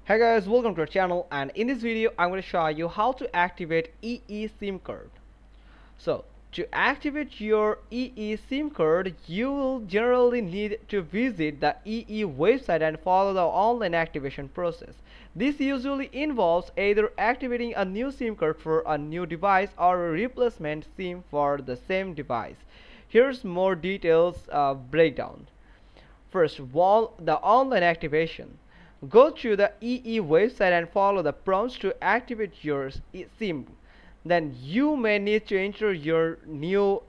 Hey guys, welcome to our channel, and in this video I'm going to show you how to activate eSIM card. So to activate your eSIM card, you will generally need to visit the EE website and follow the online activation process. This usually involves either activating a new SIM card for a new device or a replacement SIM for the same device. Here's more details breakdown. First, the online activation. Go to the EE website and follow the prompts to activate your SIM. Then you may need to enter your new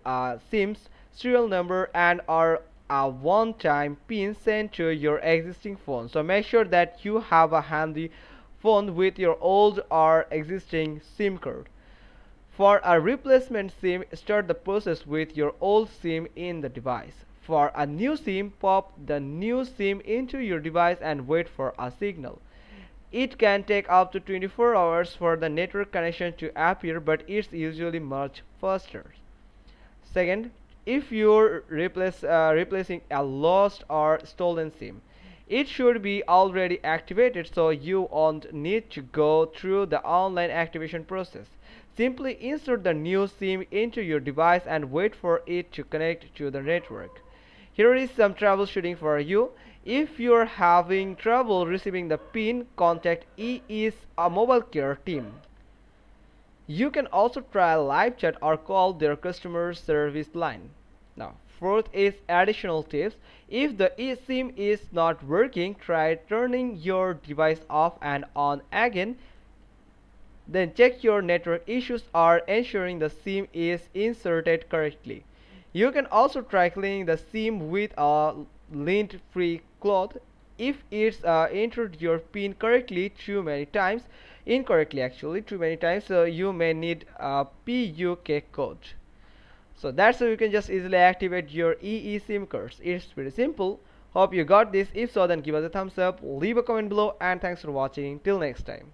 SIM's serial number and or a one-time PIN sent to your existing phone. So make sure that you have a handy phone with your old or existing SIM card. For a replacement SIM, start the process with your old SIM in the device. For a new SIM, pop the new SIM into your device and wait for a signal. It can take up to 24 hours for the network connection to appear, but it's usually much faster. Second, if you're replacing a lost or stolen SIM, it should be already activated, so you won't need to go through the online activation process. Simply insert the new SIM into your device and wait for it to connect to the network. Here is some troubleshooting for you. If you're having trouble receiving the PIN, contact EE's mobile care team. You can also try live chat or call their customer service line. Now, fourth is additional tips. If the eSIM is not working, try turning your device off and on again. Then check your network issues or ensuring the SIM is inserted correctly. You can also try cleaning the SIM with a lint-free cloth. If it's entered your PIN correctly too many times, incorrectly actually too many times, so you may need a PUK code. So that's how you can just easily activate your eSIM cards. It's pretty simple. Hope you got this. If so, then give us a thumbs up, leave a comment below, and thanks for watching. Till next time.